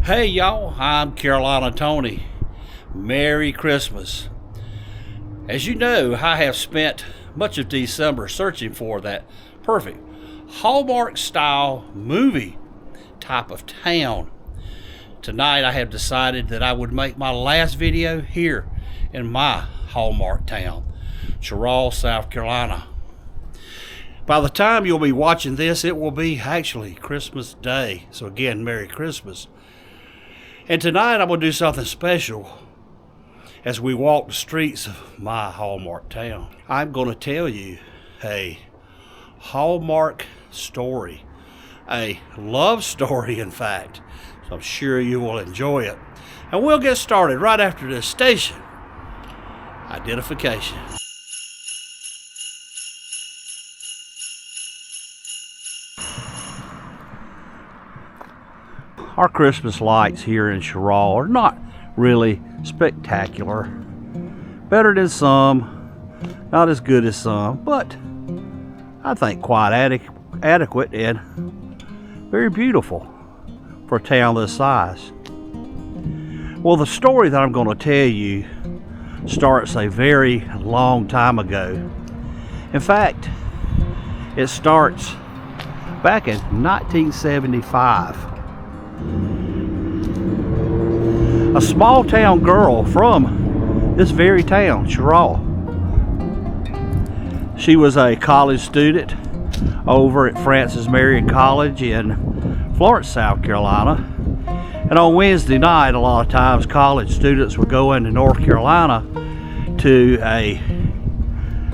Hey y'all, I'm Carolina Tony. Merry Christmas. As you know, I have spent much of December searching for that perfect Hallmark style movie type of town. Tonight I have decided that I would make my last video here in my Hallmark town, Cheraw, South Carolina. By the time you'll be watching this, it will be actually Christmas Day. So again, Merry Christmas. And tonight I'm going to do something special as we walk the streets of my Hallmark town. I'm going to tell you a Hallmark story, a love story in fact. So I'm sure you will enjoy it. And we'll get started right after this station identification. Our Christmas lights here in Cheraw are not really spectacular. Better than some, not as good as some, but I think quite adequate and very beautiful for a town this size. Well, the story that I'm going to tell you starts a very long time ago. In fact, it starts back in 1975. A small town girl from this very town, Cheraw. She was a college student over at Francis Marion College in Florence, South Carolina. And on Wednesday night, a lot of times college students would go into North Carolina to a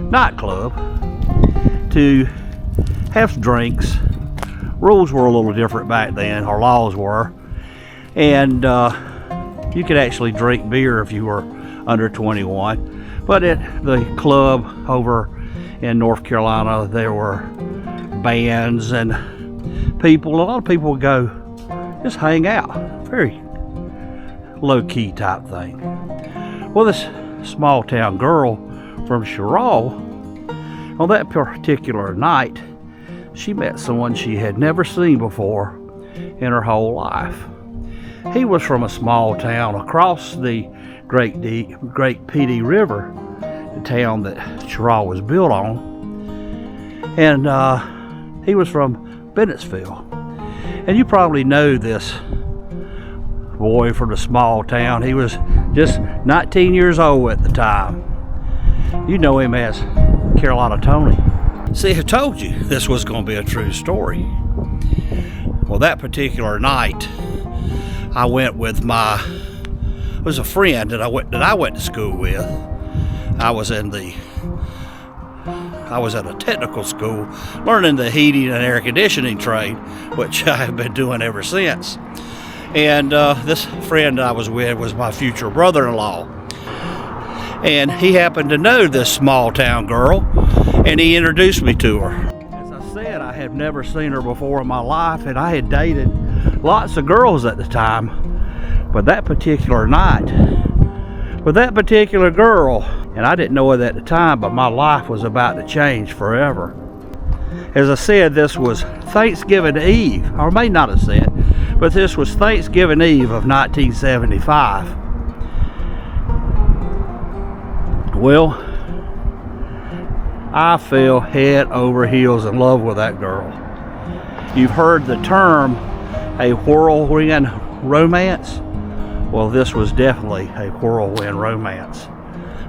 nightclub to have drinks. Rules were a little different back then, or laws were, and you could actually drink beer if you were under 21. But at the club over in North Carolina, there were bands and people. A lot of people would go just hang out, very low-key type thing. Well, this small town girl from Cheraw, on that particular night, she met someone she had never seen before in her whole life. He was from a small town across the Great Petey River, the town that Cheraw was built on. And he was from Bennettsville. And you probably know this boy from the small town. He was just 19 years old at the time. You know him as Carolina Tony. See, I told you this was going to be a true story. Well, that particular night, I went with it was a friend that I went to school with. I was at a technical school learning the heating and air conditioning trade, which I have been doing ever since. And this friend I was with was my future brother-in-law. And he happened to know this small town girl, and he introduced me to her. As I said, I had never seen her before in my life, and I had dated lots of girls at the time. But that particular night, with that particular girl, and I didn't know it at the time, but my life was about to change forever. As I said, this was Thanksgiving Eve, or may not have said, but this was Thanksgiving Eve of 1975. Well, I fell head over heels in love with that girl. You've heard the term a whirlwind romance. Well, this was definitely a whirlwind romance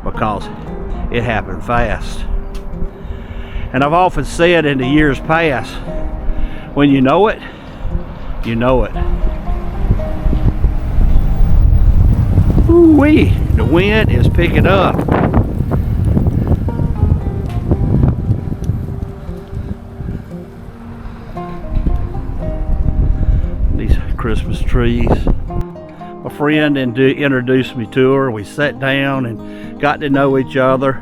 because it happened fast. And I've often said in the years past, when you know it, you know it. Ooh-wee, the wind is picking up. These Christmas trees. A friend introduced me to her. We sat down and got to know each other,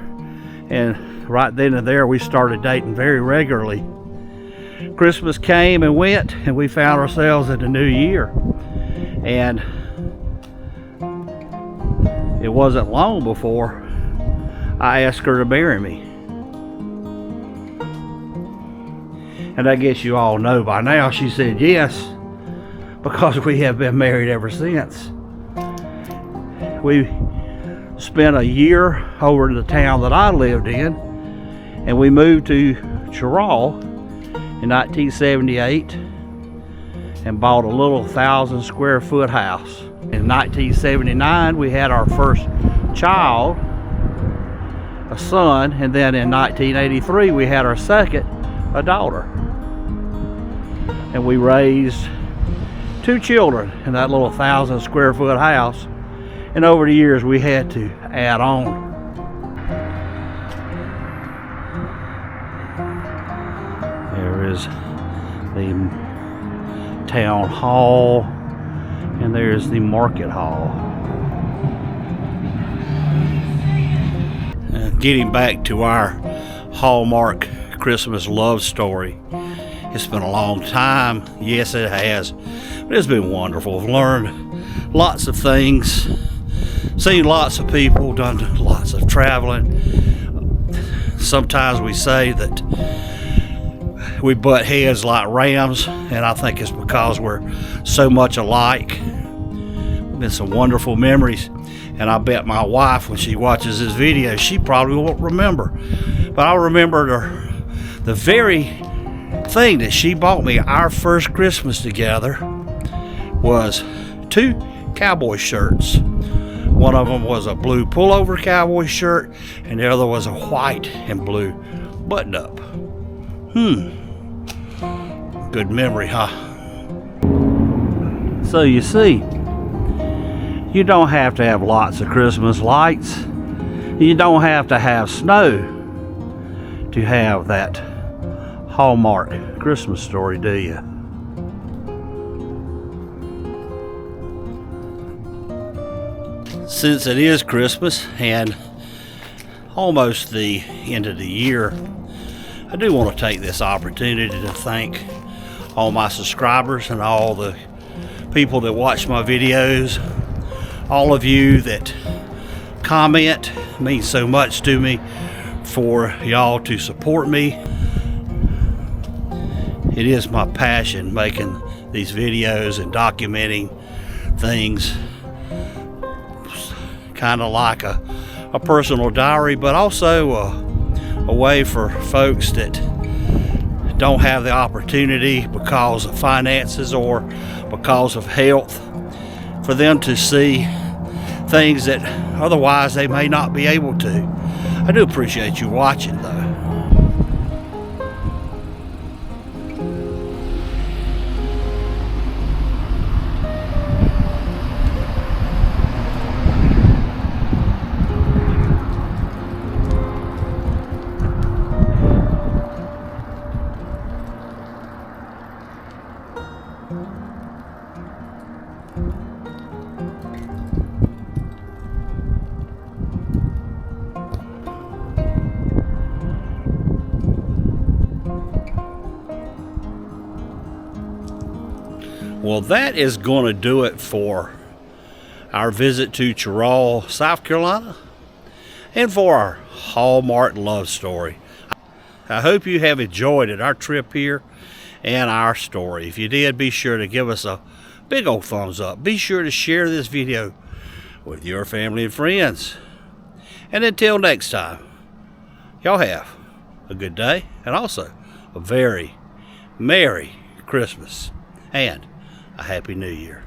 and right then and there we started dating very regularly. Christmas came and went, and we found ourselves in the new year, and it wasn't long before I asked her to marry me. And I guess you all know by now she said yes. because we have been married ever since. We spent a year over in the town that I lived in, and we moved to Cheraw in 1978 and bought a little 1,000 square foot house. In 1979 we had our first child, a son, and then in 1983 we had our second, a daughter. And we raised 2 children in that little 1,000 square foot house. And over the years we had to add on. There is the town hall, and there's the market hall. Getting back to our Hallmark Christmas love story. It's been a long time. Yes, it has. But it's been wonderful. I've learned lots of things, seen lots of people, done lots of traveling. Sometimes we say that we butt heads like rams, and I think it's because we're so much alike. Been some wonderful memories, and I bet my wife, when she watches this video, she probably won't remember. But I remember the very thing that she bought me our first Christmas together was 2 cowboy shirts. One of them was a blue pullover cowboy shirt, and the other was a white and blue button-up. Good memory, huh? So you see, you don't have to have lots of Christmas lights. You don't have to have snow to have that Hallmark Christmas story, do you? Since it is Christmas and almost the end of the year, I do want to take this opportunity to thank all my subscribers and all the people that watch my videos. All of you that comment means so much to me, for y'all to support me. It is my passion making these videos and documenting things, kind of like a personal diary, but also a way for folks that don't have the opportunity because of finances or because of health, for them to see things that otherwise they may not be able to. I do appreciate you watching, though. Well, that is going to do it for our visit to Cheraw, South Carolina, and for our Hallmark love story. I hope you have enjoyed it, our trip here and our story. If you did, be sure to give us a big old thumbs up. Be sure to share this video with your family and friends. And until next time, y'all have a good day and also a very Merry Christmas and a Happy New Year.